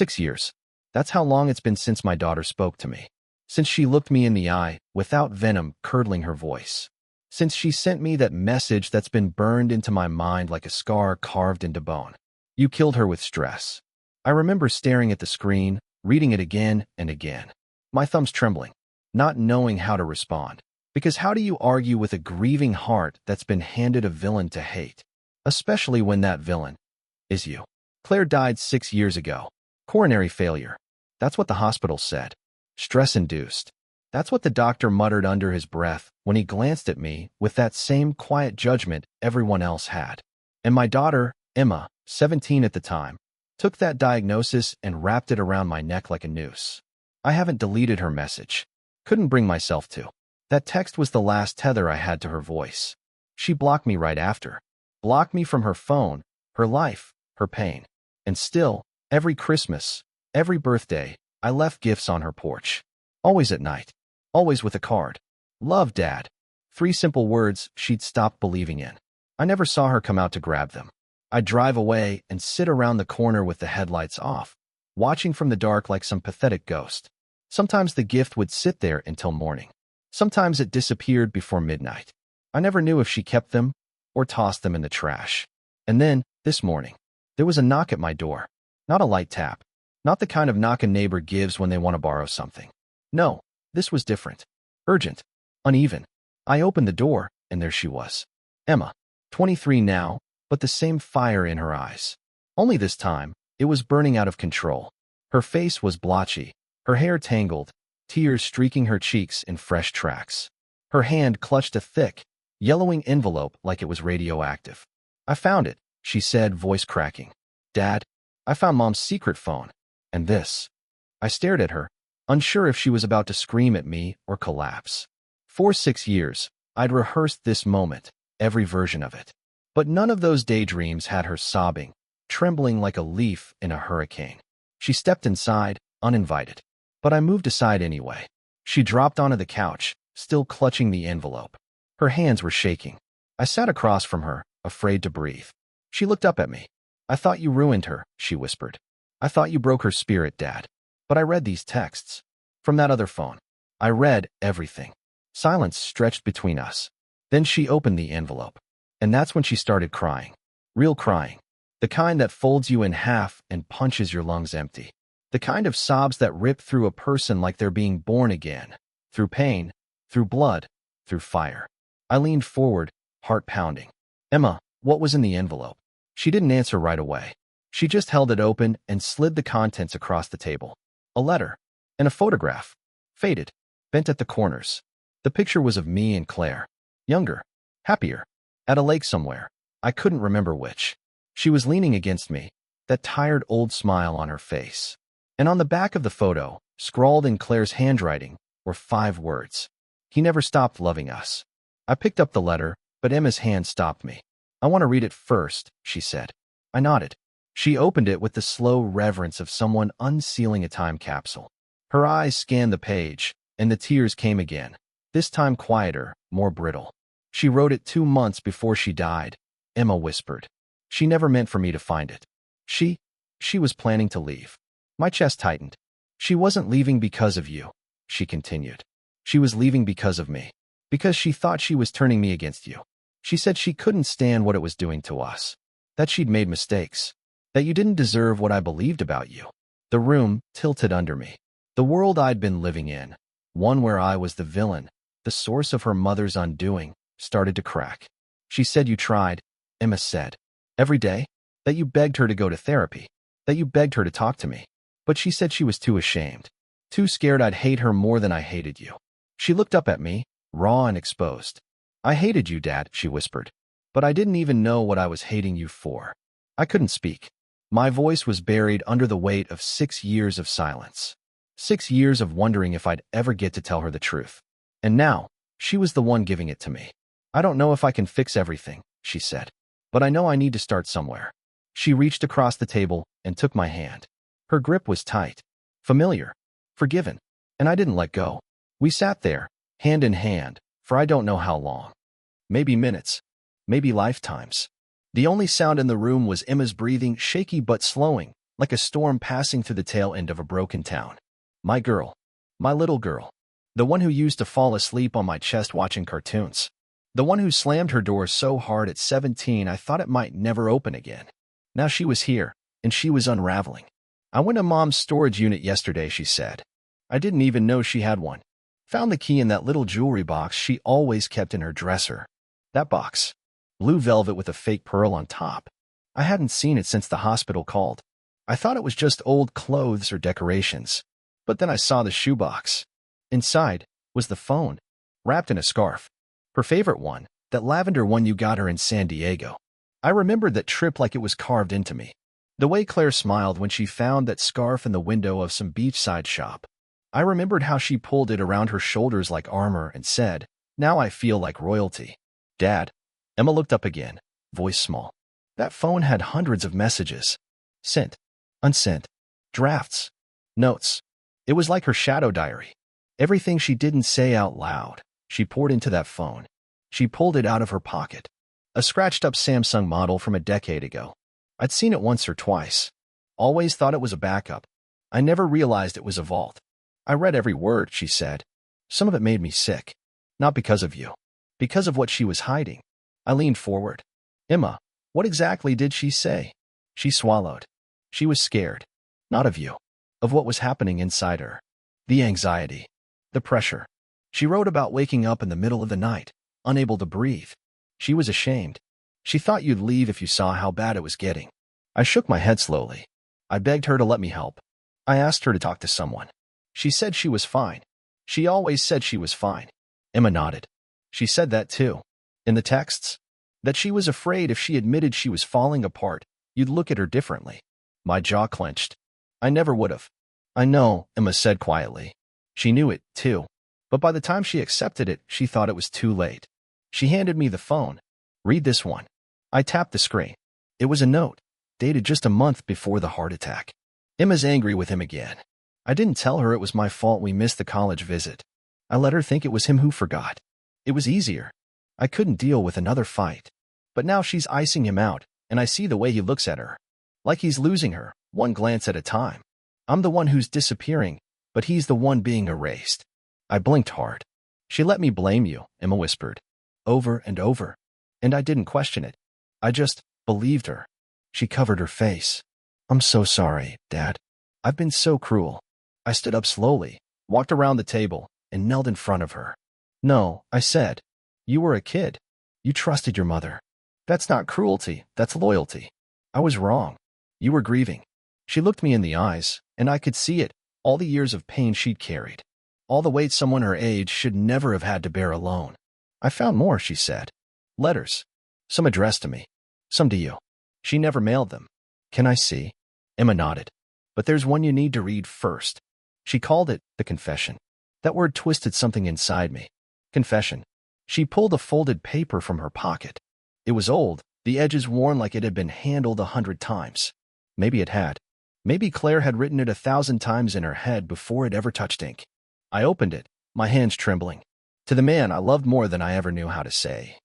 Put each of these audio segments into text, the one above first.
6 years. That's how long it's been since my daughter spoke to me. Since she looked me in the eye, without venom curdling her voice. Since she sent me that message that's been burned into my mind like a scar carved into bone. You killed her with stress. I remember staring at the screen, reading it again and again. My thumbs trembling, not knowing how to respond. Because how do you argue with a grieving heart that's been handed a villain to hate? Especially when that villain is you. Claire died 6 years ago. Coronary failure. That's what the hospital said. Stress-induced. That's what the doctor muttered under his breath when he glanced at me with that same quiet judgment everyone else had. And my daughter, Emma, 17 at the time, took that diagnosis and wrapped it around my neck like a noose. I haven't deleted her message. Couldn't bring myself to. That text was the last tether I had to her voice. She blocked me right after. Blocked me from her phone, her life, her pain. And still, every Christmas, every birthday, I left gifts on her porch. Always at night. Always with a card. Love, Dad. 3 simple words she'd stopped believing in. I never saw her come out to grab them. I'd drive away and sit around the corner with the headlights off, watching from the dark like some pathetic ghost. Sometimes the gift would sit there until morning. Sometimes it disappeared before midnight. I never knew if she kept them or tossed them in the trash. And then, this morning, there was a knock at my door. Not a light tap. Not the kind of knock a neighbor gives when they want to borrow something. No, this was different. Urgent. Uneven. I opened the door, and there she was. Emma. 23 now, but the same fire in her eyes. Only this time, it was burning out of control. Her face was blotchy, her hair tangled, tears streaking her cheeks in fresh tracks. Her hand clutched a thick, yellowing envelope like it was radioactive. I found it, she said, voice cracking. Dad, I found Mom's secret phone. And this. I stared at her, unsure if she was about to scream at me or collapse. For 6 years, I'd rehearsed this moment, every version of it. But none of those daydreams had her sobbing, trembling like a leaf in a hurricane. She stepped inside, uninvited. But I moved aside anyway. She dropped onto the couch, still clutching the envelope. Her hands were shaking. I sat across from her, afraid to breathe. She looked up at me. I thought you ruined her, she whispered. I thought you broke her spirit, Dad. But I read these texts. From that other phone. I read everything. Silence stretched between us. Then she opened the envelope. And that's when she started crying. Real crying. The kind that folds you in half and punches your lungs empty. The kind of sobs that rip through a person like they're being born again. Through pain, through blood, through fire. I leaned forward, heart pounding. Emma, what was in the envelope? She didn't answer right away. She just held it open and slid the contents across the table. A letter. And a photograph. Faded. Bent at the corners. The picture was of me and Claire. Younger. Happier. At a lake somewhere. I couldn't remember which. She was leaning against me, that tired old smile on her face. And on the back of the photo, scrawled in Claire's handwriting, were 5 words. He never stopped loving us. I picked up the letter, but Emma's hand stopped me. I want to read it first, she said. I nodded. She opened it with the slow reverence of someone unsealing a time capsule. Her eyes scanned the page, and the tears came again, this time quieter, more brittle. She wrote it 2 months before she died, Emma whispered. She never meant for me to find it. She was planning to leave. My chest tightened. She wasn't leaving because of you, she continued. She was leaving because of me. Because she thought she was turning me against you. She said she couldn't stand what it was doing to us. That she'd made mistakes. That you didn't deserve what I believed about you. The room tilted under me. The world I'd been living in, one where I was the villain, the source of her mother's undoing, started to crack. She said you tried, Emma said. Every day? That you begged her to go to therapy. That you begged her to talk to me. But she said she was too ashamed. Too scared I'd hate her more than I hated you. She looked up at me, raw and exposed. I hated you, Dad, she whispered. But I didn't even know what I was hating you for. I couldn't speak. My voice was buried under the weight of 6 years of silence. 6 years of wondering if I'd ever get to tell her the truth. And now, she was the one giving it to me. I don't know if I can fix everything, she said. But I know I need to start somewhere. She reached across the table and took my hand. Her grip was tight, familiar, forgiven, and I didn't let go. We sat there, hand in hand, for I don't know how long. Maybe minutes, maybe lifetimes. The only sound in the room was Emma's breathing, shaky but slowing, like a storm passing through the tail end of a broken town. My girl. My little girl. The one who used to fall asleep on my chest watching cartoons. The one who slammed her door so hard at 17 I thought it might never open again. Now she was here, and she was unraveling. I went to Mom's storage unit yesterday, she said. I didn't even know she had one. Found the key in that little jewelry box she always kept in her dresser. That box. Blue velvet with a fake pearl on top. I hadn't seen it since the hospital called. I thought it was just old clothes or decorations. But then I saw the shoebox. Inside was the phone, wrapped in a scarf. Her favorite one, that lavender one you got her in San Diego. I remembered that trip like it was carved into me. The way Claire smiled when she found that scarf in the window of some beachside shop. I remembered how she pulled it around her shoulders like armor and said, "Now I feel like royalty." Dad. Emma looked up again, voice small. That phone had hundreds of messages. Sent. Unsent. Drafts. Notes. It was like her shadow diary. Everything she didn't say out loud, she poured into that phone. She pulled it out of her pocket. A scratched-up Samsung model from a decade ago. I'd seen it once or twice. Always thought it was a backup. I never realized it was a vault. I read every word, she said. Some of it made me sick. Not because of you. Because of what she was hiding. I leaned forward. Emma, what exactly did she say? She swallowed. She was scared. Not of you. Of what was happening inside her. The anxiety. The pressure. She wrote about waking up in the middle of the night, unable to breathe. She was ashamed. She thought you'd leave if you saw how bad it was getting. I shook my head slowly. I begged her to let me help. I asked her to talk to someone. She said she was fine. She always said she was fine. Emma nodded. She said that too. In the texts? That she was afraid if she admitted she was falling apart, you'd look at her differently. My jaw clenched. I never would have. I know, Emma said quietly. She knew it, too. But by the time she accepted it, she thought it was too late. She handed me the phone. Read this one. I tapped the screen. It was a note, dated just a month before the heart attack. Emma's angry with him again. I didn't tell her it was my fault we missed the college visit. I let her think it was him who forgot. It was easier. I couldn't deal with another fight. But now she's icing him out, and I see the way he looks at her. Like he's losing her, one glance at a time. I'm the one who's disappearing, but he's the one being erased. I blinked hard. She let me blame you, Emma whispered. Over and over. And I didn't question it. I just believed her. She covered her face. I'm so sorry, Dad. I've been so cruel. I stood up slowly, walked around the table, and knelt in front of her. No, I said. You were a kid. You trusted your mother. That's not cruelty, that's loyalty. I was wrong. You were grieving. She looked me in the eyes, and I could see it, all the years of pain she'd carried. All the weight someone her age should never have had to bear alone. I found more, she said. Letters. Some addressed to me. Some to you. She never mailed them. Can I see? Emma nodded. But there's one you need to read first. She called it the confession. That word twisted something inside me. Confession. She pulled a folded paper from her pocket. It was old, the edges worn like it had been handled 100 times. Maybe it had. Maybe Claire had written it 1,000 times in her head before it ever touched ink. I opened it, my hands trembling. To the man I loved more than I ever knew how to say.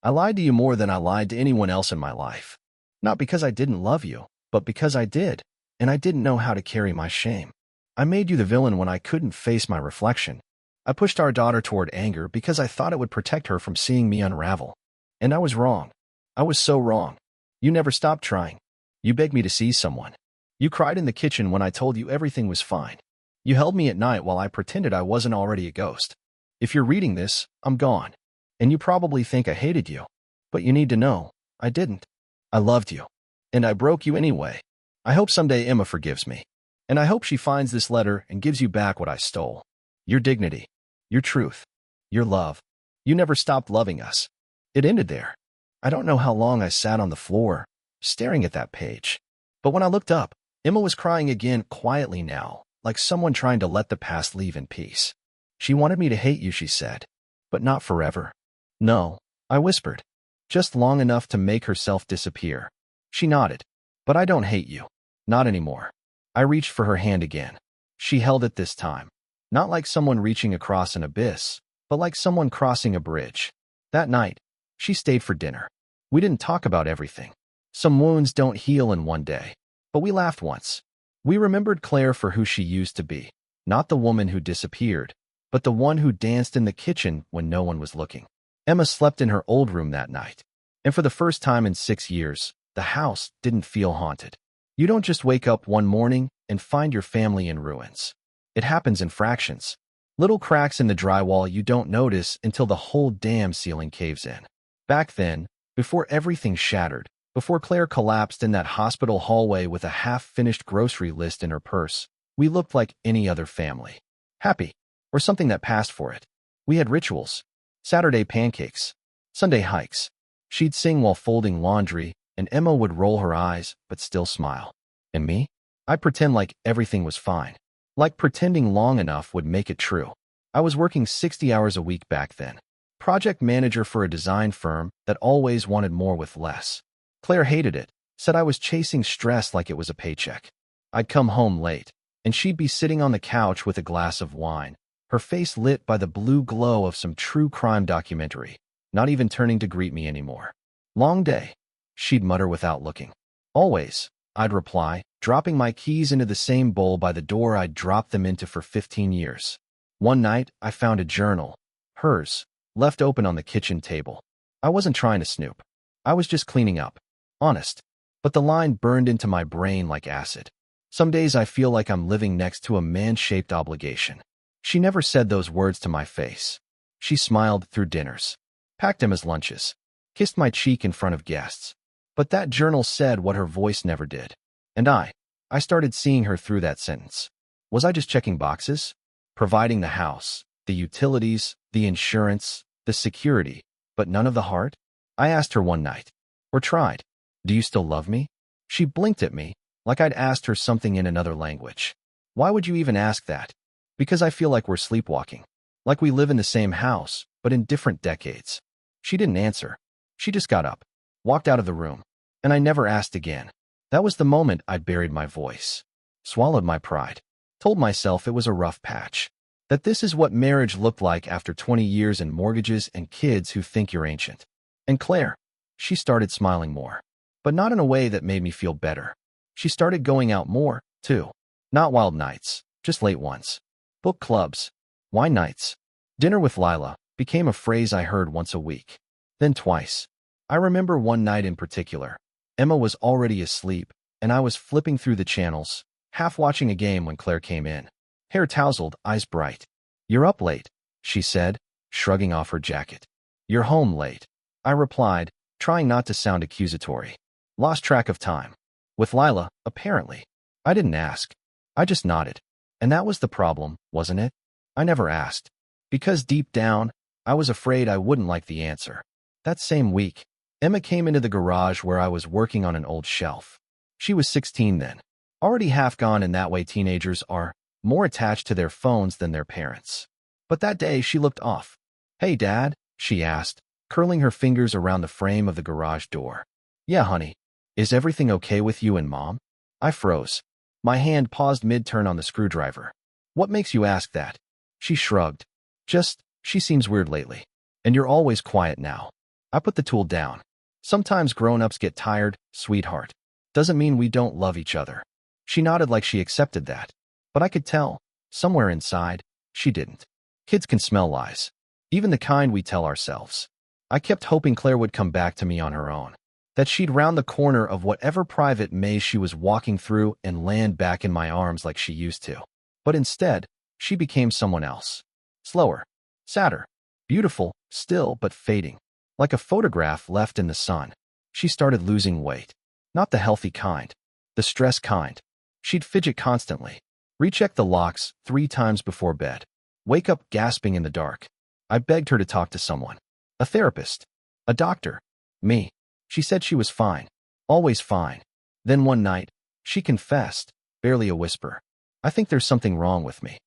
I lied to you more than I lied to anyone else in my life. Not because I didn't love you, but because I did, and I didn't know how to carry my shame. I made you the villain when I couldn't face my reflection. I pushed our daughter toward anger because I thought it would protect her from seeing me unravel. And I was wrong. I was so wrong. You never stopped trying. You begged me to see someone. You cried in the kitchen when I told you everything was fine. You held me at night while I pretended I wasn't already a ghost. If you're reading this, I'm gone. And you probably think I hated you. But you need to know, I didn't. I loved you. And I broke you anyway. I hope someday Emma forgives me. And I hope she finds this letter and gives you back what I stole. Your dignity. Your truth. Your love. You never stopped loving us. It ended there. I don't know how long I sat on the floor, staring at that page. But when I looked up, Emma was crying again quietly now, like someone trying to let the past leave in peace. She wanted me to hate you, she said. But not forever. No, I whispered. Just long enough to make herself disappear. She nodded. But I don't hate you. Not anymore. I reached for her hand again. She held it this time. Not like someone reaching across an abyss, but like someone crossing a bridge. That night, she stayed for dinner. We didn't talk about everything. Some wounds don't heal in one day. but we laughed once. We remembered Claire for who she used to be, not the woman who disappeared, but the one who danced in the kitchen when no one was looking. Emma slept in her old room that night, and for the first time in 6 years, the house didn't feel haunted. You don't just wake up one morning and find your family in ruins. It happens in fractions. Little cracks in the drywall you don't notice until the whole damn ceiling caves in. Back then, before everything shattered, before Claire collapsed in that hospital hallway with a half-finished grocery list in her purse, we looked like any other family. Happy, or something that passed for it. We had rituals. Saturday pancakes. Sunday hikes. She'd sing while folding laundry, and Emma would roll her eyes but still smile. And me? I'd pretend like everything was fine. Like pretending long enough would make it true. I was working 60 hours a week back then. Project manager for a design firm that always wanted more with less. Claire hated it, said I was chasing stress like it was a paycheck. I'd come home late, and she'd be sitting on the couch with a glass of wine, her face lit by the blue glow of some true crime documentary, not even turning to greet me anymore. Long day, she'd mutter without looking. Always, I'd reply, dropping my keys into the same bowl by the door I'd dropped them into for 15 years. One night, I found a journal, hers, left open on the kitchen table. I wasn't trying to snoop. I was just cleaning up. Honest. But the line burned into my brain like acid. Some days I feel like I'm living next to a man-shaped obligation. She never said those words to my face. She smiled through dinners, packed them as lunches, kissed my cheek in front of guests. But that journal said what her voice never did. And I started seeing her through that sentence. Was I just checking boxes? Providing the house, the utilities, the insurance, the security, but none of the heart? I asked her one night, or tried, "Do you still love me?" She blinked at me, like I'd asked her something in another language. Why would you even ask that? Because I feel like we're sleepwalking. Like we live in the same house, but in different decades. She didn't answer. She just got up, walked out of the room, and I never asked again. That was the moment I buried my voice, swallowed my pride, told myself it was a rough patch, that this is what marriage looked like after 20 years and mortgages and kids who think you're ancient. And Claire, she started smiling more, but not in a way that made me feel better. She started going out more, too. Not wild nights, just late ones. Book clubs, wine nights. Dinner with Lila became a phrase I heard once a week, then twice. I remember one night in particular. Emma was already asleep, and I was flipping through the channels, half watching a game when Claire came in. Hair tousled, eyes bright. "You're up late," she said, shrugging off her jacket. "You're home late," I replied, trying not to sound accusatory. Lost track of time. With Lila, apparently. I didn't ask. I just nodded. And that was the problem, wasn't it? I never asked. Because deep down, I was afraid I wouldn't like the answer. That same week, Emma came into the garage where I was working on an old shelf. She was 16 then. Already half gone in that way teenagers are, more attached to their phones than their parents. But that day she looked off. "Hey, Dad," she asked, curling her fingers around the frame of the garage door. "Yeah, honey. Is everything okay with you and Mom?" I froze. My hand paused mid-turn on the screwdriver. "What makes you ask that?" She shrugged. "Just, she seems weird lately. And you're always quiet now." I put the tool down. "Sometimes grown-ups get tired, sweetheart. Doesn't mean we don't love each other." She nodded like she accepted that. But I could tell, somewhere inside, she didn't. Kids can smell lies. Even the kind we tell ourselves. I kept hoping Claire would come back to me on her own. That she'd round the corner of whatever private maze she was walking through and land back in my arms like she used to. But instead, she became someone else. Slower. Sadder. Beautiful, still, but fading. Like a photograph left in the sun. She started losing weight. Not the healthy kind. The stress kind. She'd fidget constantly. Recheck the locks 3 times before bed. Wake up gasping in the dark. I begged her to talk to someone. A therapist. A doctor. Me. She said she was fine. Always fine. Then one night, she confessed, barely a whisper. "I think there's something wrong with me."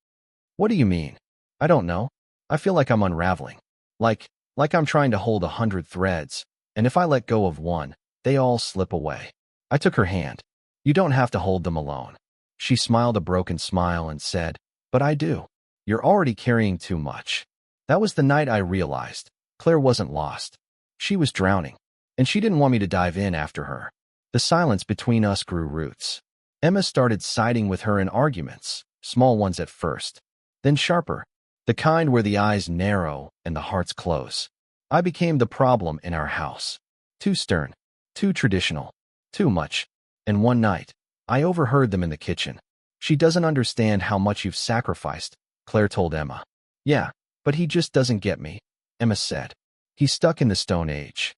"What do you mean?" "I don't know. I feel like I'm unraveling. Like I'm trying to hold 100 threads, and if I let go of one, they all slip away." I took her hand. "You don't have to hold them alone." She smiled a broken smile and said, "But I do. You're already carrying too much." That was the night I realized Claire wasn't lost. She was drowning, and she didn't want me to dive in after her. The silence between us grew roots. Emma started siding with her in arguments, small ones at first, then sharper, the kind where the eyes narrow and the hearts close. I became the problem in our house. Too stern, too traditional, too much. And one night, I overheard them in the kitchen. "She doesn't understand how much you've sacrificed," Claire told Emma. "Yeah, but he just doesn't get me," Emma said. "He's stuck in the Stone Age."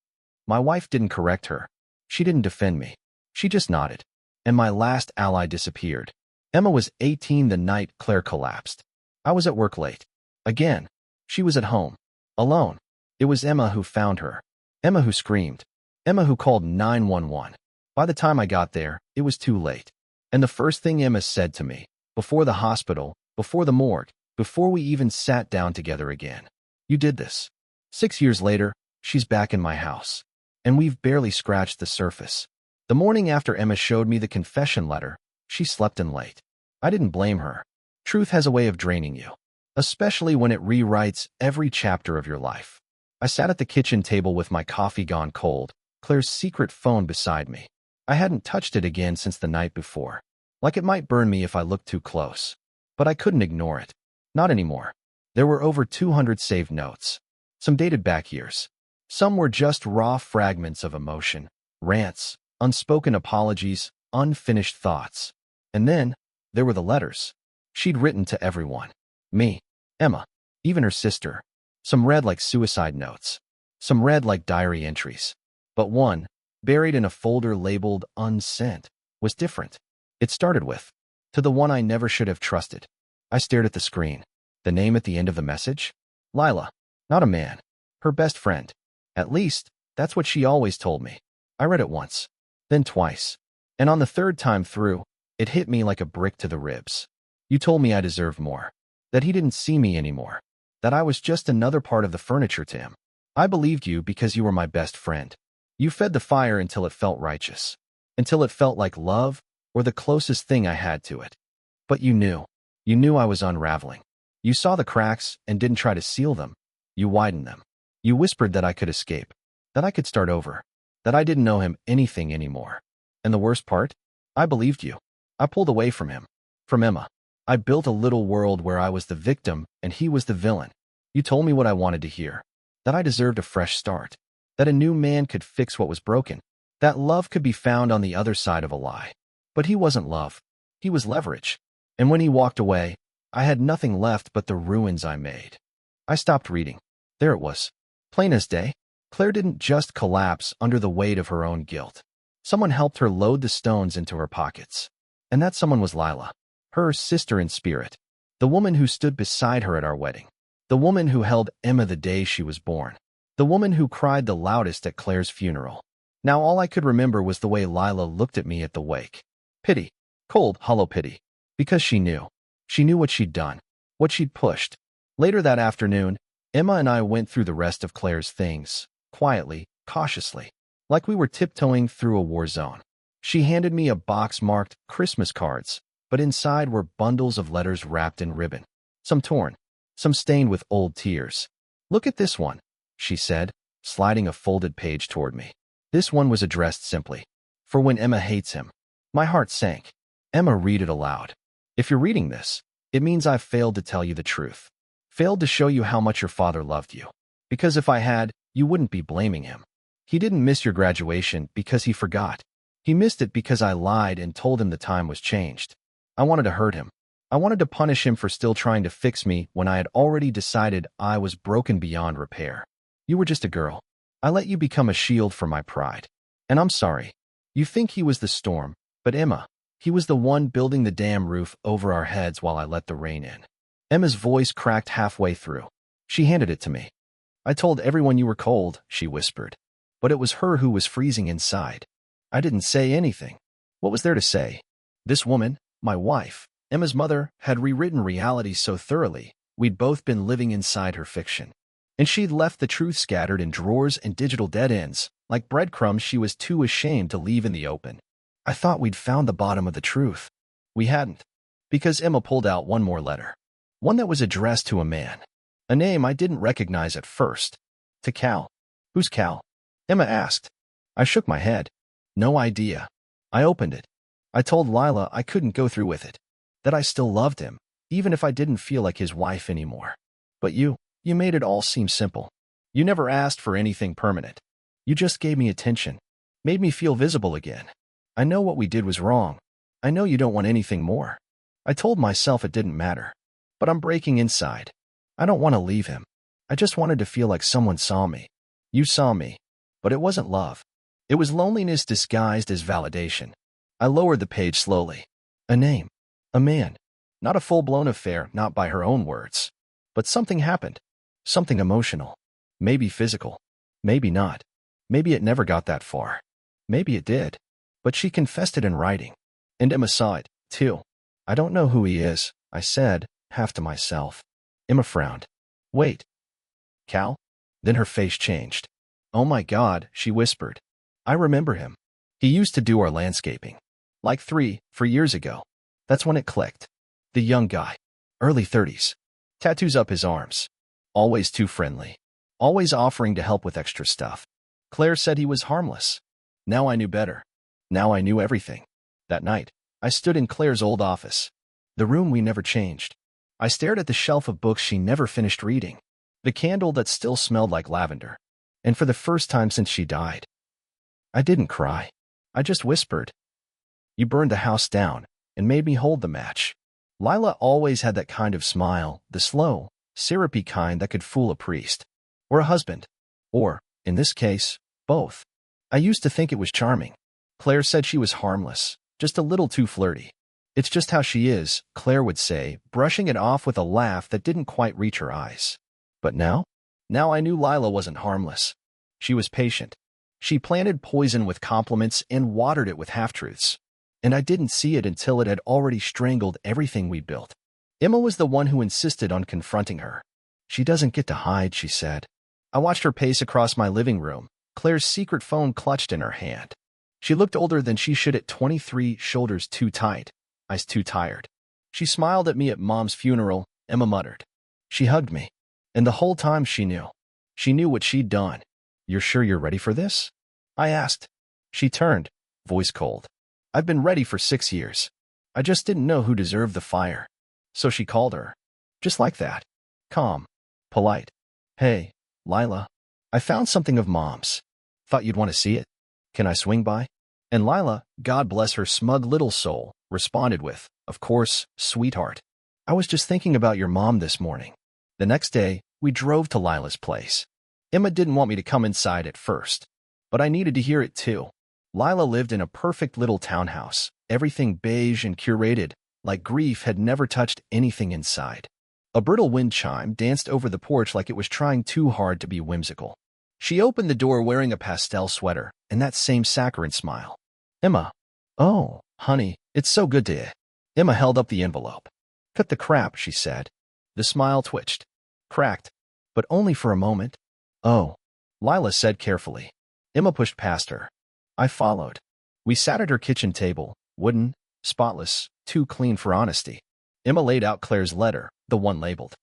My wife didn't correct her. She didn't defend me. She just nodded. And my last ally disappeared. Emma was 18 the night Claire collapsed. I was at work late. Again. She was at home. Alone. It was Emma who found her. Emma who screamed. Emma who called 911. By the time I got there, it was too late. And the first thing Emma said to me, before the hospital, before the morgue, before we even sat down together again, "You did this." 6 years later, she's back in my house. And we've barely scratched the surface. The morning after Emma showed me the confession letter, she slept in late. I didn't blame her. Truth has a way of draining you, especially when it rewrites every chapter of your life. I sat at the kitchen table with my coffee gone cold, Claire's secret phone beside me. I hadn't touched it again since the night before. Like it might burn me if I looked too close. But I couldn't ignore it. Not anymore. There were over 200 saved notes. Some dated back years. Some were just raw fragments of emotion, rants, unspoken apologies, unfinished thoughts. And then, there were the letters. She'd written to everyone. Me, Emma, even her sister. Some read like suicide notes. Some read like diary entries. But one, buried in a folder labeled unsent, was different. It started with, "To the one I never should have trusted." I stared at the screen. The name at the end of the message? Lila. Not a man. Her best friend. At least, that's what she always told me. I read it once. Then twice. And on the third time through, it hit me like a brick to the ribs. You told me I deserved more. That he didn't see me anymore. That I was just another part of the furniture to him. I believed you because you were my best friend. You fed the fire until it felt righteous. Until it felt like love, or the closest thing I had to it. But you knew. You knew I was unraveling. You saw the cracks and didn't try to seal them. You widened them. You whispered that I could escape. That I could start over. That I didn't know him anything anymore. And the worst part? I believed you. I pulled away from him. From Emma. I built a little world where I was the victim and he was the villain. You told me what I wanted to hear. That I deserved a fresh start. That a new man could fix what was broken. That love could be found on the other side of a lie. But he wasn't love. He was leverage. And when he walked away, I had nothing left but the ruins I made. I stopped reading. There it was. Plain as day. Claire didn't just collapse under the weight of her own guilt. Someone helped her load the stones into her pockets. And that someone was Lila. Her sister in spirit. The woman who stood beside her at our wedding. The woman who held Emma the day she was born. The woman who cried the loudest at Claire's funeral. Now all I could remember was the way Lila looked at me at the wake. Pity. Cold, hollow pity. Because she knew. She knew what she'd done. What she'd pushed. Later that afternoon, Emma and I went through the rest of Claire's things. Quietly, cautiously. Like we were tiptoeing through a war zone. She handed me a box marked Christmas cards, but inside were bundles of letters wrapped in ribbon. Some torn. Some stained with old tears. "Look at this one," she said, sliding a folded page toward me. This one was addressed simply. "For when Emma hates him." My heart sank. Emma, read it aloud. "If you're reading this, it means I've failed to tell you the truth. Failed to show you how much your father loved you. Because if I had, you wouldn't be blaming him. He didn't miss your graduation because he forgot. He missed it because I lied and told him the time was changed. I wanted to hurt him. I wanted to punish him for still trying to fix me when I had already decided I was broken beyond repair. You were just a girl. I let you become a shield for my pride. And I'm sorry. You think he was the storm, but Emma, he was the one building the damn roof over our heads while I let the rain in." Emma's voice cracked halfway through. She handed it to me. "I told everyone you were cold," she whispered. But it was her who was freezing inside. I didn't say anything. What was there to say? This woman, my wife, Emma's mother, had rewritten reality so thoroughly, we'd both been living inside her fiction. And she'd left the truth scattered in drawers and digital dead ends, like breadcrumbs she was too ashamed to leave in the open. I thought we'd found the bottom of the truth. We hadn't. Because Emma pulled out one more letter. One that was addressed to a man. A name I didn't recognize at first. To Cal. "Who's Cal?" Emma asked. I shook my head. No idea. I opened it. I told Lila I couldn't go through with it, that I still loved him, even if I didn't feel like his wife anymore. But you made it all seem simple. You never asked for anything permanent. You just gave me attention, made me feel visible again. I know what we did was wrong. I know you don't want anything more. I told myself it didn't matter, but I'm breaking inside. I don't want to leave him. I just wanted to feel like someone saw me. You saw me, but it wasn't love. It was loneliness disguised as validation. I lowered the page slowly. A name. A man. Not a full-blown affair, not by her own words. But something happened. Something emotional. Maybe physical. Maybe not. Maybe it never got that far. Maybe it did. But she confessed it in writing. And Emma saw it, too. I don't know who he is, I said, half to myself. Emma frowned. Wait. Cal? Then her face changed. Oh my God, she whispered. I remember him. He used to do our landscaping. Like 4 years ago. That's when it clicked. The young guy. Early 30s. Tattoos up his arms. Always too friendly. Always offering to help with extra stuff. Claire said he was harmless. Now I knew better. Now I knew everything. That night, I stood in Claire's old office. The room we never changed. I stared at the shelf of books she never finished reading. The candle that still smelled like lavender. And for the first time since she died, I didn't cry. I just whispered. You burned the house down and made me hold the match. Lila always had that kind of smile, the slow, syrupy kind that could fool a priest. Or a husband. Or, in this case, both. I used to think it was charming. Claire said she was harmless, just a little too flirty. It's just how she is, Claire would say, brushing it off with a laugh that didn't quite reach her eyes. But now? Now I knew Lila wasn't harmless. She was patient. She planted poison with compliments and watered it with half-truths. And I didn't see it until it had already strangled everything we built. Emma was the one who insisted on confronting her. She doesn't get to hide, she said. I watched her pace across my living room, Claire's secret phone clutched in her hand. She looked older than she should at 23, shoulders too tight, eyes too tired. She smiled at me at Mom's funeral, Emma muttered. She hugged me. And the whole time she knew. She knew what she'd done. You're sure you're ready for this? I asked. She turned, voice cold. I've been ready for 6 years. I just didn't know who deserved the fire. So she called her. Just like that. Calm. Polite. Hey, Lila. I found something of Mom's. Thought you'd want to see it. Can I swing by? And Lila, God bless her smug little soul, responded with, of course, sweetheart. I was just thinking about your mom this morning. The next day, we drove to Lila's place. Emma didn't want me to come inside at first, but I needed to hear it too. Lila lived in a perfect little townhouse, everything beige and curated, like grief had never touched anything inside. A brittle wind chime danced over the porch like it was trying too hard to be whimsical. She opened the door wearing a pastel sweater and that same saccharine smile. Emma. Oh, honey, it's so good to you. Emma held up the envelope. Cut the crap, she said. The smile twitched. Cracked. But only for a moment. Oh, Lila said carefully. Emma pushed past her. I followed. We sat at her kitchen table, wooden, spotless, too clean for honesty. Emma laid out Claire's letter, the one labeled.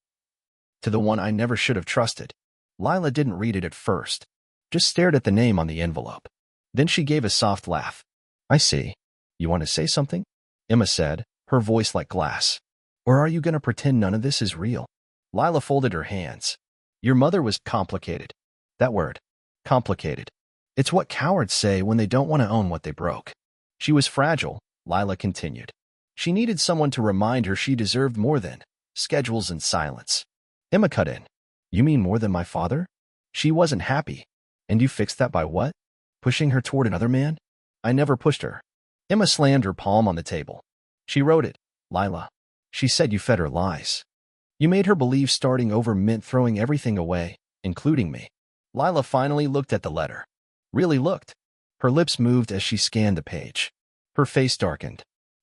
To the one I never should have trusted. Lila didn't read it at first, just stared at the name on the envelope. Then she gave a soft laugh. I see. You want to say something? Emma said, her voice like glass. Or are you going to pretend none of this is real? Lila folded her hands. Your mother was complicated. That word. Complicated. It's what cowards say when they don't want to own what they broke. She was fragile, Lila continued. She needed someone to remind her she deserved more than schedules and silence. Emma cut in. You mean more than my father? She wasn't happy. And you fixed that by what? Pushing her toward another man? I never pushed her. Emma slammed her palm on the table. She wrote it, Lila. She said you fed her lies. You made her believe starting over meant throwing everything away, including me. Lila finally looked at the letter. Really looked. Her lips moved as she scanned the page. Her face darkened.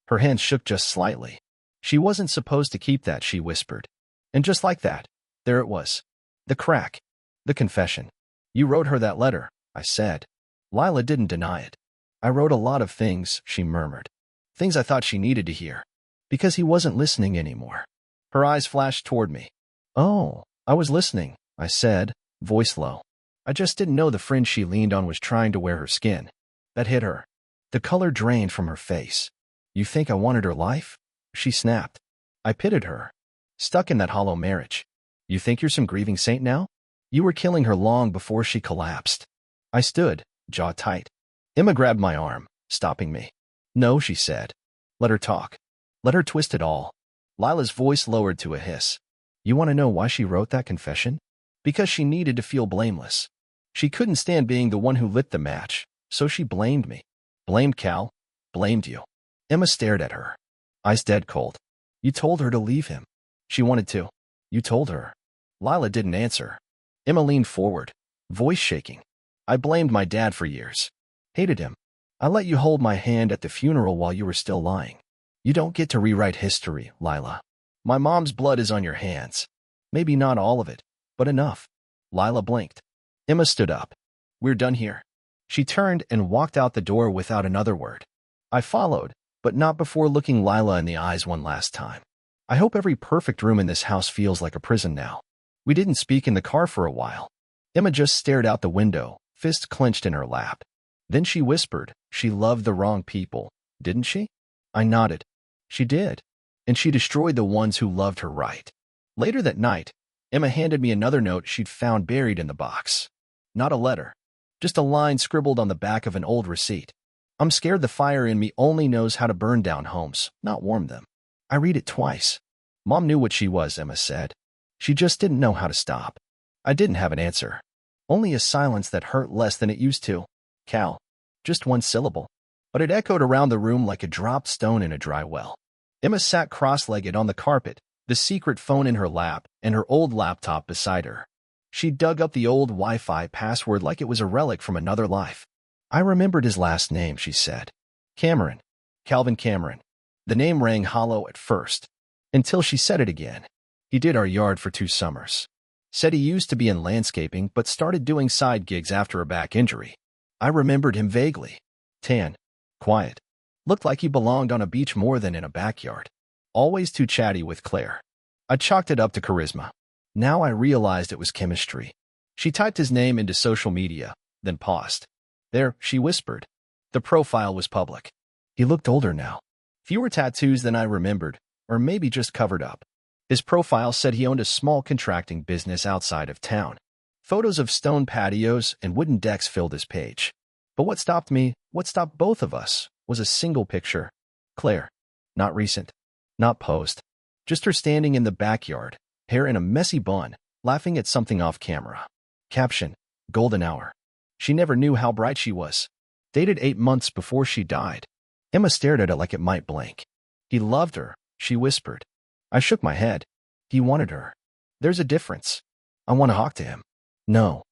Her hands shook just slightly. She wasn't supposed to keep that, she whispered. And just like that, there it was. The crack. The confession. You wrote her that letter, I said. Lila didn't deny it. I wrote a lot of things, she murmured. Things I thought she needed to hear. Because he wasn't listening anymore. Her eyes flashed toward me. Oh, I was listening, I said, voice low. I just didn't know the friend she leaned on was trying to wear her skin. That hit her. The color drained from her face. You think I wanted her life? She snapped. I pitied her. Stuck in that hollow marriage. You think you're some grieving saint now? You were killing her long before she collapsed. I stood, jaw tight. Emma grabbed my arm, stopping me. No, she said. Let her talk. Let her twist it all. Lila's voice lowered to a hiss. You want to know why she wrote that confession? Because she needed to feel blameless. She couldn't stand being the one who lit the match, so she blamed me. Blamed Cal. Blamed you. Emma stared at her. Eyes dead cold. You told her to leave him. She wanted to. You told her. Lila didn't answer. Emma leaned forward, voice shaking. I blamed my dad for years. Hated him. I let you hold my hand at the funeral while you were still lying. You don't get to rewrite history, Lila. My mom's blood is on your hands. Maybe not all of it, but enough. Lila blinked. Emma stood up. We're done here. She turned and walked out the door without another word. I followed, but not before looking Lila in the eyes one last time. I hope every perfect room in this house feels like a prison now. We didn't speak in the car for a while. Emma just stared out the window, fist clenched in her lap. Then she whispered, she loved the wrong people, didn't she? I nodded. She did. And she destroyed the ones who loved her right. Later that night, Emma handed me another note she'd found buried in the box. Not a letter. Just a line scribbled on the back of an old receipt. I'm scared the fire in me only knows how to burn down homes, not warm them. I read it twice. Mom knew what she was, Emma said. She just didn't know how to stop. I didn't have an answer. Only a silence that hurt less than it used to. Cal. Just one syllable. But it echoed around the room like a dropped stone in a dry well. Emma sat cross-legged on the carpet, the secret phone in her lap and her old laptop beside her. She dug up the old Wi-Fi password like it was a relic from another life. I remembered his last name, she said. Cameron. Calvin Cameron. The name rang hollow at first, until she said it again. He did our yard for 2 summers. Said he used to be in landscaping but started doing side gigs after a back injury. I remembered him vaguely. Tan. Quiet. Looked like he belonged on a beach more than in a backyard. Always too chatty with Claire. I chalked it up to charisma. Now I realized it was chemistry. She typed his name into social media, then paused. There, she whispered. The profile was public. He looked older now. Fewer tattoos than I remembered, or maybe just covered up. His profile said he owned a small contracting business outside of town. Photos of stone patios and wooden decks filled his page. But what stopped me, what stopped both of us, was a single picture. Claire. Not recent. Not posed. Just her standing in the backyard, hair in a messy bun, laughing at something off camera. Caption. Golden hour. She never knew how bright she was. Dated 8 months before she died. Emma stared at it like it might blink. He loved her, she whispered. I shook my head. He wanted her. There's a difference. I want to talk to him. No.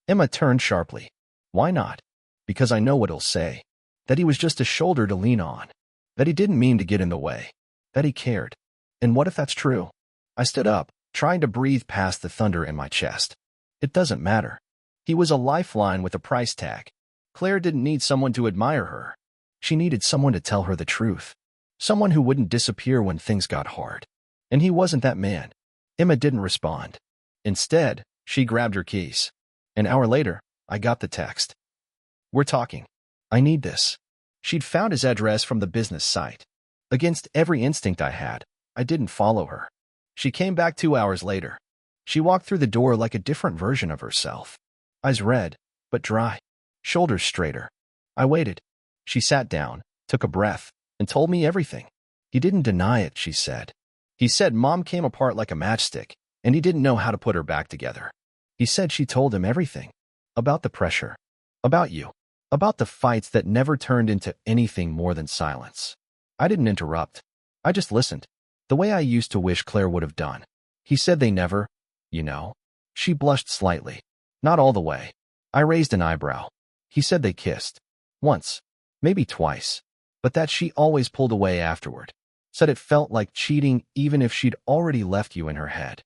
Emma turned sharply. Why not? Because I know what he'll say. That he was just a shoulder to lean on. That he didn't mean to get in the way. That he cared. And what if that's true? I stood up, trying to breathe past the thunder in my chest. It doesn't matter. He was a lifeline with a price tag. Claire didn't need someone to admire her. She needed someone to tell her the truth. Someone who wouldn't disappear when things got hard. And he wasn't that man. Emma didn't respond. Instead, she grabbed her keys. An hour later, I got the text. We're talking. I need this. She'd found his address from the business site. Against every instinct I had, I didn't follow her. She came back 2 hours later. She walked through the door like a different version of herself. Eyes red, but dry. Shoulders straighter. I waited. She sat down, took a breath, and told me everything. He didn't deny it, she said. He said Mom came apart like a matchstick, and he didn't know how to put her back together. He said she told him everything. About the pressure. About you. About the fights that never turned into anything more than silence. I didn't interrupt. I just listened. The way I used to wish Claire would have done. He said they never, you know. She blushed slightly. Not all the way. I raised an eyebrow. He said they kissed. Once. Maybe twice. But that she always pulled away afterward. Said it felt like cheating even if she'd already left you in her head.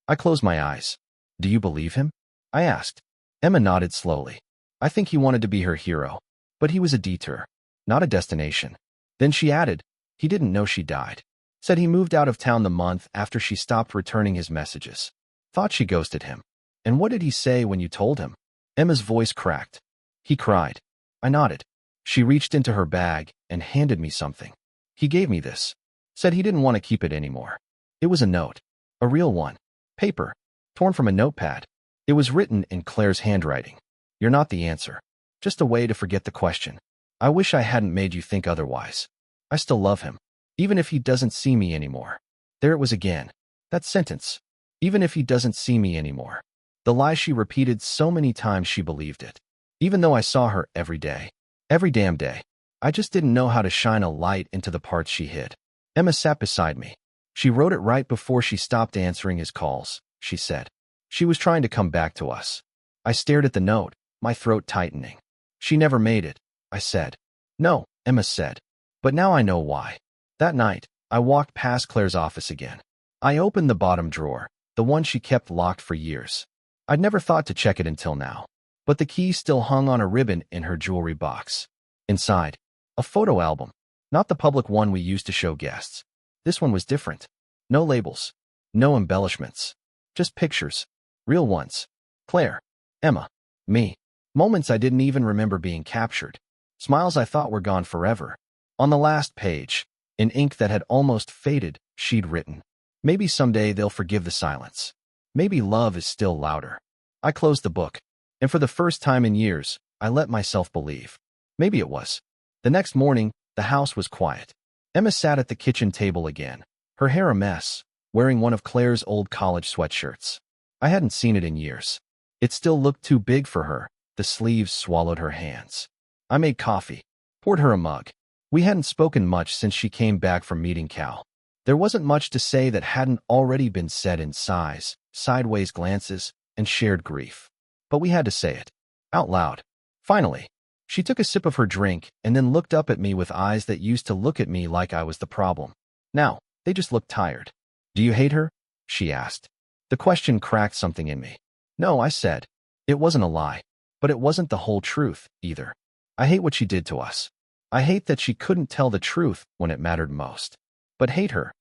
I closed my eyes. Do you believe him? I asked. Emma nodded slowly. I think he wanted to be her hero. But he was a detour. Not a destination. Then she added, he didn't know she died. Said he moved out of town the month after she stopped returning his messages. Thought she ghosted him. And what did he say when you told him? Emma's voice cracked. He cried. I nodded. She reached into her bag and handed me something. He gave me this. Said he didn't want to keep it anymore. It was a note. A real one. Paper. Torn from a notepad. It was written in Claire's handwriting. You're not the answer. Just a way to forget the question. I wish I hadn't made you think otherwise. I still love him. Even if he doesn't see me anymore. There it was again. That sentence. Even if he doesn't see me anymore. The lie she repeated so many times she believed it. Even though I saw her every day. Every damn day. I just didn't know how to shine a light into the parts she hid. Emma sat beside me. She wrote it right before she stopped answering his calls, she said. She was trying to come back to us. I stared at the note, my throat tightening. She never made it, I said. No, Emma said. But now I know why. That night, I walked past Claire's office again. I opened the bottom drawer, the one she kept locked for years. I'd never thought to check it until now. But the key still hung on a ribbon in her jewelry box. Inside, a photo album. Not the public one we used to show guests. This one was different. No labels. No embellishments. Just pictures. Real ones. Claire. Emma. Me. Moments I didn't even remember being captured. Smiles I thought were gone forever. On the last page, in ink that had almost faded, she'd written, maybe someday they'll forgive the silence. Maybe love is still louder. I closed the book, and for the first time in years, I let myself believe. Maybe it was. The next morning, the house was quiet. Emma sat at the kitchen table again, her hair a mess, wearing one of Claire's old college sweatshirts. I hadn't seen it in years. It still looked too big for her. The sleeves swallowed her hands. I made coffee, poured her a mug. We hadn't spoken much since she came back from meeting Cal. There wasn't much to say that hadn't already been said in sighs, sideways glances, and shared grief. But we had to say it. Out loud. Finally, she took a sip of her drink and then looked up at me with eyes that used to look at me like I was the problem. Now, they just looked tired. Do you hate her? She asked. The question cracked something in me. No, I said. It wasn't a lie. But it wasn't the whole truth, either. I hate what she did to us. I hate that she couldn't tell the truth when it mattered most. But hate her.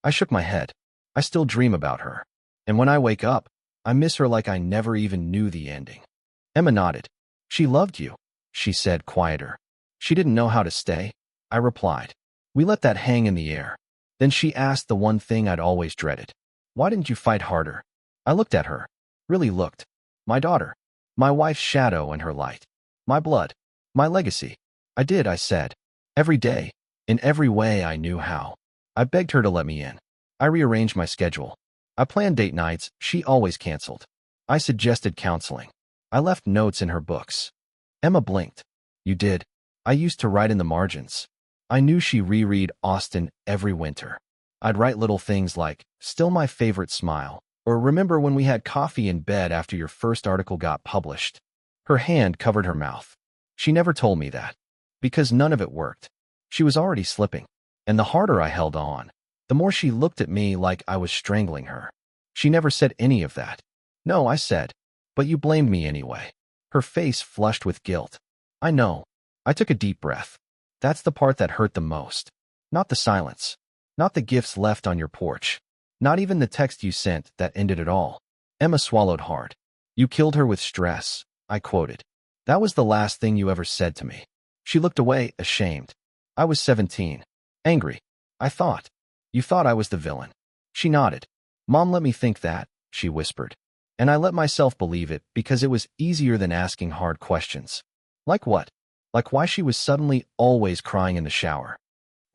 I shook my head. I still dream about her. And when I wake up, I miss her like I never even knew the ending. Emma nodded. She loved you, she said, quieter. She didn't know how to stay, I replied. We let that hang in the air. Then she asked the one thing I'd always dreaded. Why didn't you fight harder? I looked at her. Really looked. My daughter. My wife's shadow and her light. My blood. My legacy. I did, I said. Every day. In every way I knew how. I begged her to let me in. I rearranged my schedule. I planned date nights she always canceled. I suggested counseling. I left notes in her books. Emma blinked. You did. I used to write in the margins. I knew she reread Austen every winter. I'd write little things like, still my favorite smile, or remember when we had coffee in bed after your first article got published. Her hand covered her mouth. She never told me that. Because none of it worked. She was already slipping. And the harder I held on, the more she looked at me like I was strangling her. She never said any of that. No, I said. But you blamed me anyway. Her face flushed with guilt. I know. I took a deep breath. That's the part that hurt the most. Not the silence. Not the gifts left on your porch. Not even the text you sent that ended it all. Emma swallowed hard. You killed her with stress, I quoted. That was the last thing you ever said to me. She looked away, ashamed. I was 17. Angry. I thought. You thought I was the villain. She nodded. Mom let me think that, she whispered. And I let myself believe it because it was easier than asking hard questions. Like what? Like why she was suddenly always crying in the shower.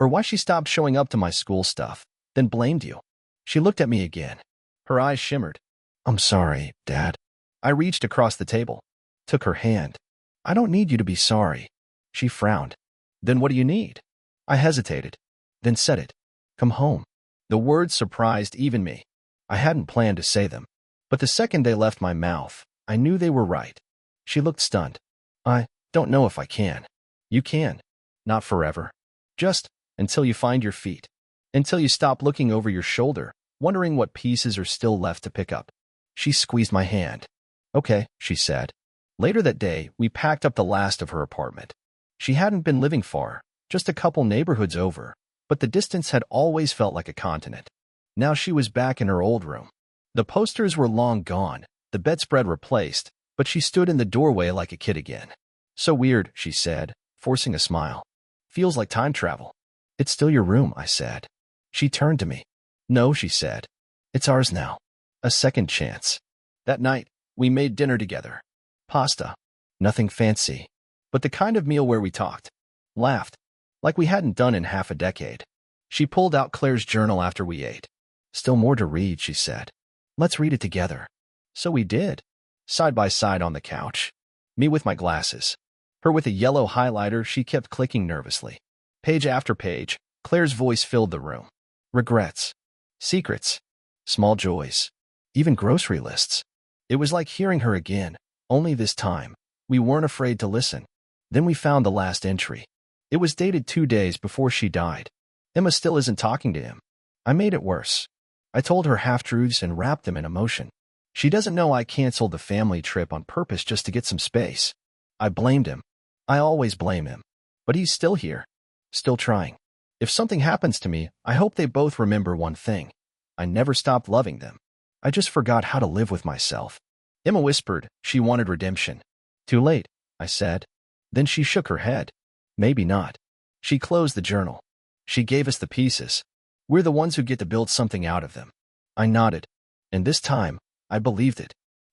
Or why she stopped showing up to my school stuff, then blamed you. She looked at me again. Her eyes shimmered. I'm sorry, Dad. I reached across the table. Took her hand. I don't need you to be sorry. She frowned. Then what do you need? I hesitated. Then said it. Come home. The words surprised even me. I hadn't planned to say them. But the second they left my mouth, I knew they were right. She looked stunned. I don't know if I can. You can. Not forever. Just until you find your feet. Until you stop looking over your shoulder, wondering what pieces are still left to pick up. She squeezed my hand. Okay, she said. Later that day, we packed up the last of her apartment. She hadn't been living far, just a couple neighborhoods over, but the distance had always felt like a continent. Now she was back in her old room. The posters were long gone, the bedspread replaced, but she stood in the doorway like a kid again. So weird, she said, forcing a smile. Feels like time travel. It's still your room, I said. She turned to me. No, she said. It's ours now. A second chance. That night, we made dinner together. Pasta. Nothing fancy. But the kind of meal where we talked. Laughed. Like we hadn't done in half a decade. She pulled out Claire's journal after we ate. Still more to read, she said. Let's read it together. So we did. Side by side on the couch. Me with my glasses. Her with a yellow highlighter she kept clicking nervously. Page after page, Claire's voice filled the room. Regrets. Secrets. Small joys. Even grocery lists. It was like hearing her again, only this time. We weren't afraid to listen. Then we found the last entry. It was dated 2 days before she died. Emma still isn't talking to him. I made it worse. I told her half-truths and wrapped them in emotion. She doesn't know I canceled the family trip on purpose just to get some space. I blamed him. I always blame him. But he's still here. Still trying. If something happens to me, I hope they both remember one thing. I never stopped loving them. I just forgot how to live with myself. Emma whispered she wanted redemption. Too late, I said. Then she shook her head. Maybe not. She closed the journal. She gave us the pieces. We're the ones who get to build something out of them. I nodded. And this time, I believed it.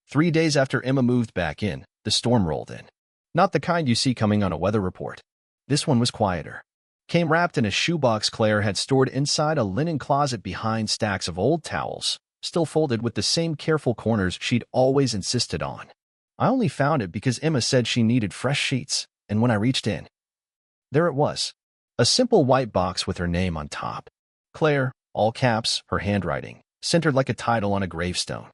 3 days after Emma moved back in, the storm rolled in. Not the kind you see coming on a weather report. This one was quieter. Came wrapped in a shoebox Claire had stored inside a linen closet behind stacks of old towels, still folded with the same careful corners she'd always insisted on. I only found it because Emma said she needed fresh sheets, and when I reached in, there it was. A simple white box with her name on top. Claire, all caps, her handwriting, centered like a title on a gravestone.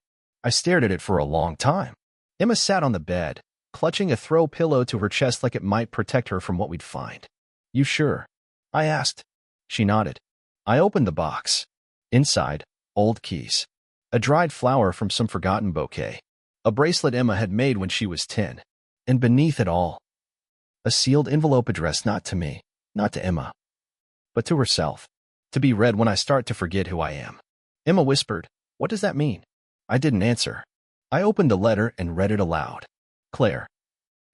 I stared at it for a long time. Emma sat on the bed, clutching a throw pillow to her chest like it might protect her from what we'd find. You sure? I asked. She nodded. I opened the box. Inside, old keys. A dried flower from some forgotten bouquet. A bracelet Emma had made when she was 10. And beneath it all, a sealed envelope addressed not to me, not to Emma, but to herself. To be read when I start to forget who I am. Emma whispered, "What does that mean?" I didn't answer. I opened the letter and read it aloud. Claire,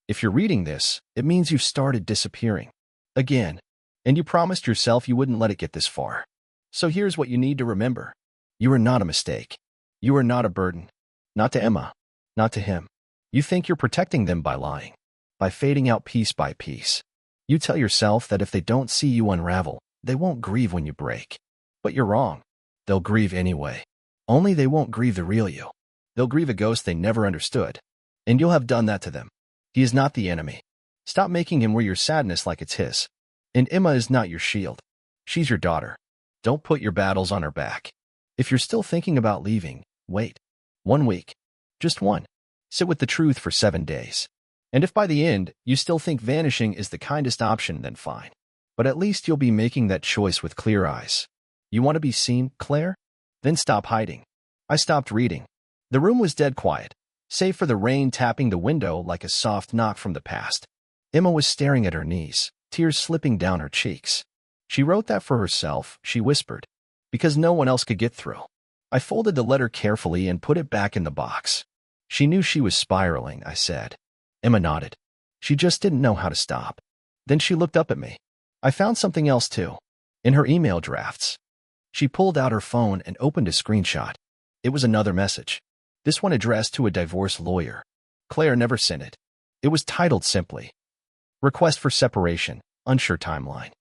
if you're reading this, it means you've started disappearing. Again. And you promised yourself you wouldn't let it get this far. So here's what you need to remember. You are not a mistake. You are not a burden. Not to Emma. Not to him. You think you're protecting them by lying. By fading out piece by piece. You tell yourself that if they don't see you unravel, they won't grieve when you break. But you're wrong. They'll grieve anyway. Only they won't grieve the real you. They'll grieve a ghost they never understood. And you'll have done that to them. He is not the enemy. Stop making him wear your sadness like it's his. And Emma is not your shield. She's your daughter. Don't put your battles on her back. If you're still thinking about leaving, wait. 1 week. Just one. Sit with the truth for 7 days. And if by the end, you still think vanishing is the kindest option, then fine. But at least you'll be making that choice with clear eyes. You want to be seen, Claire? Then stop hiding. I stopped reading. The room was dead quiet, save for the rain tapping the window like a soft knock from the past. Emma was staring at her knees, tears slipping down her cheeks. She wrote that for herself, she whispered, because no one else could get through. I folded the letter carefully and put it back in the box. She knew she was spiraling, I said. Emma nodded. She just didn't know how to stop. Then she looked up at me. I found something else too. In her email drafts. She pulled out her phone and opened a screenshot. It was another message. This one addressed to a divorce lawyer. Claire never sent it. It was titled simply, Request for Separation, Unsure Timeline.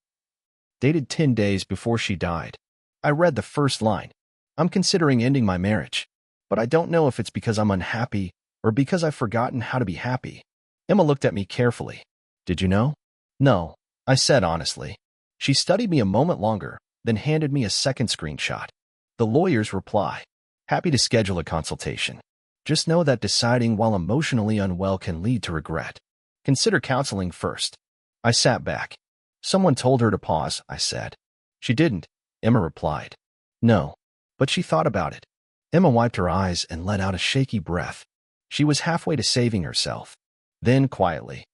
Dated 10 days before she died. I read the first line. I'm considering ending my marriage, but I don't know if it's because I'm unhappy or because I've forgotten how to be happy. Emma looked at me carefully. Did you know? No, I said honestly. She studied me a moment longer, then handed me a second screenshot. The lawyer's reply. Happy to schedule a consultation. Just know that deciding while emotionally unwell can lead to regret. Consider counseling first. I sat back. Someone told her to pause, I said. She didn't, Emma replied. No, but she thought about it. Emma wiped her eyes and let out a shaky breath. She was halfway to saving herself. Then quietly.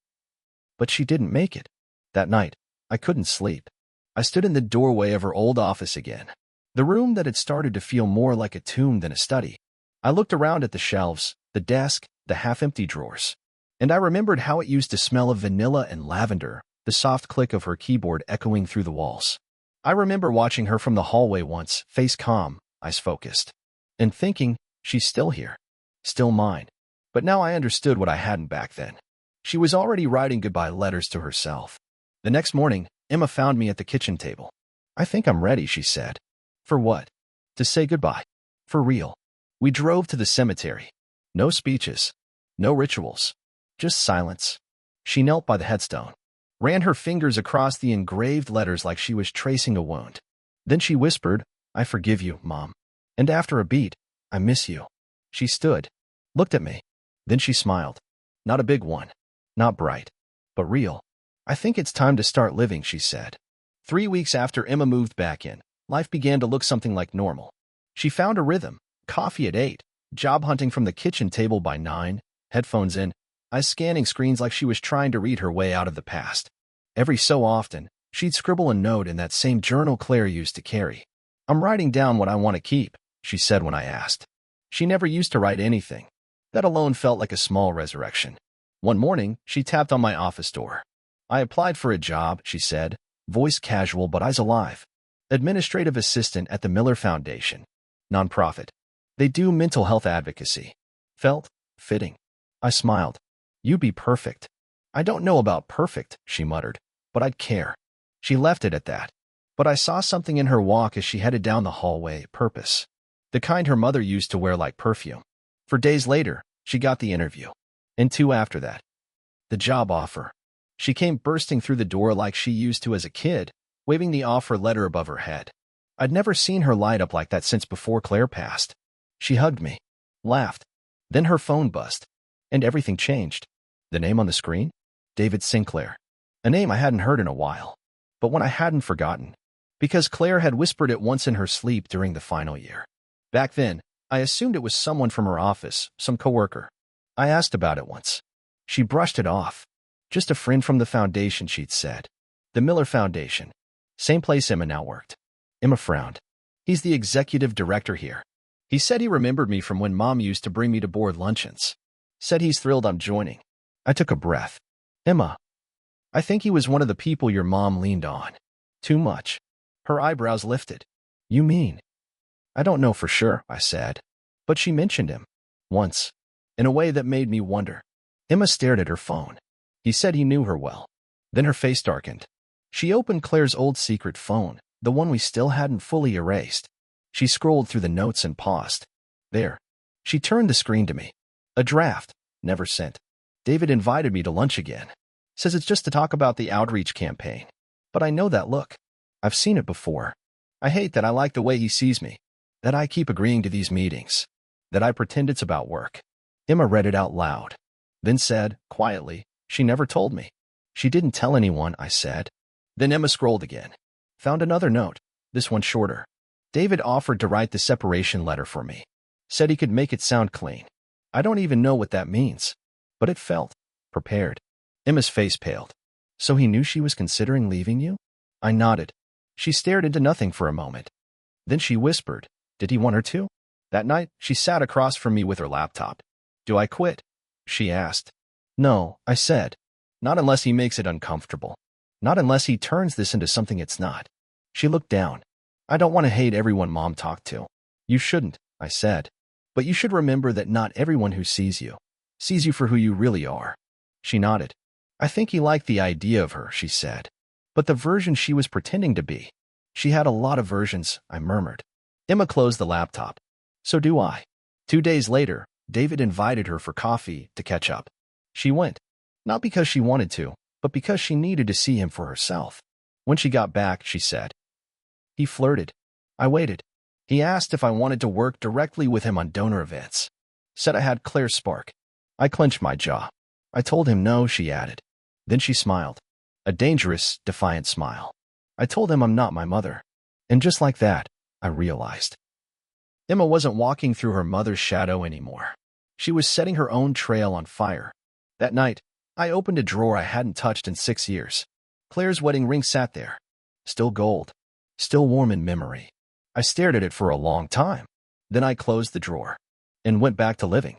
But she didn't make it. That night, I couldn't sleep. I stood in the doorway of her old office again. The room that had started to feel more like a tomb than a study. I looked around at the shelves, the desk, the half-empty drawers. And I remembered how it used to smell of vanilla and lavender, the soft click of her keyboard echoing through the walls. I remember watching her from the hallway once, face calm, eyes focused, and thinking, she's still here, still mine. But now I understood what I hadn't back then. She was already writing goodbye letters to herself. The next morning, Emma found me at the kitchen table. "I think I'm ready," she said. "For what?" "To say goodbye. For real." We drove to the cemetery. No speeches. No rituals. Just silence. She knelt by the headstone, ran her fingers across the engraved letters like she was tracing a wound. Then she whispered, "I forgive you, Mom." And after a beat, "I miss you." She stood, looked at me. Then she smiled. Not a big one. Not bright. But real. "I think it's time to start living," she said. 3 weeks after Emma moved back in, life began to look something like normal. She found a rhythm. Coffee at 8, job hunting from the kitchen table by 9, headphones in, eyes scanning screens like she was trying to read her way out of the past. Every so often, she'd scribble a note in that same journal Claire used to carry. "I'm writing down what I want to keep," she said when I asked. She never used to write anything. That alone felt like a small resurrection. One morning, she tapped on my office door. "I applied for a job," she said, voice casual but eyes alive. "Administrative assistant at the Miller Foundation. Nonprofit. They do mental health advocacy." Felt fitting. I smiled. "You'd be perfect." "I don't know about perfect," she muttered, "but I'd care." She left it at that. But I saw something in her walk as she headed down the hallway, purpose. The kind her mother used to wear like perfume. For days later, she got the interview. And 2 after that. The job offer. She came bursting through the door like she used to as a kid, waving the offer letter above her head. I'd never seen her light up like that since before Claire passed. She hugged me, laughed. Then her phone buzzed, and everything changed. The name on the screen? David Sinclair. A name I hadn't heard in a while, but one I hadn't forgotten, because Claire had whispered it once in her sleep during the final year. Back then, I assumed it was someone from her office, some coworker. I asked about it once. She brushed it off. Just a friend from the foundation, she'd said. The Miller Foundation. Same place Emma now worked. Emma frowned. "He's the executive director here. He said he remembered me from when Mom used to bring me to board luncheons. Said he's thrilled I'm joining." I took a breath. "Emma, I think he was one of the people your mom leaned on. Too much." Her eyebrows lifted. "You mean?" "I don't know for sure," I said. "But she mentioned him. Once. In a way that made me wonder." Emma stared at her phone. "He said he knew her well." Then her face darkened. She opened Claire's old secret phone, the one we still hadn't fully erased. She scrolled through the notes and paused. "There." She turned the screen to me. "A draft. Never sent. David invited me to lunch again. Says it's just to talk about the outreach campaign. But I know that look. I've seen it before. I hate that I like the way he sees me. That I keep agreeing to these meetings. That I pretend it's about work." Emma read it out loud. Then said, quietly, "She never told me." "She didn't tell anyone," I said. Then Emma scrolled again. Found another note. This one shorter. "David offered to write the separation letter for me. Said he could make it sound clean. I don't even know what that means. But it felt prepared." Emma's face paled. "So he knew she was considering leaving you?" I nodded. She stared into nothing for a moment. Then she whispered, "Did he want her to?" That night, she sat across from me with her laptop. "Do I quit?" she asked. "No," I said. "Not unless he makes it uncomfortable. Not unless he turns this into something it's not." She looked down. "I don't want to hate everyone Mom talked to." "You shouldn't," I said. "But you should remember that not everyone who sees you for who you really are." She nodded. "I think he liked the idea of her," she said. "But the version she was pretending to be. She had a lot of versions," I murmured. Emma closed the laptop. "So do I." 2 days later, David invited her for coffee to catch up. She went. Not because she wanted to, but because she needed to see him for herself. When she got back, she said, "He flirted." I waited. "He asked if I wanted to work directly with him on donor events. Said I had Claire's spark." I clenched my jaw. "I told him no," she added. Then she smiled. A dangerous, defiant smile. "I told him I'm not my mother." And just like that, I realized. Emma wasn't walking through her mother's shadow anymore. She was setting her own trail on fire. That night, I opened a drawer I hadn't touched in 6 years. Claire's wedding ring sat there. Still gold. Still warm in memory. I stared at it for a long time. Then I closed the drawer and went back to living.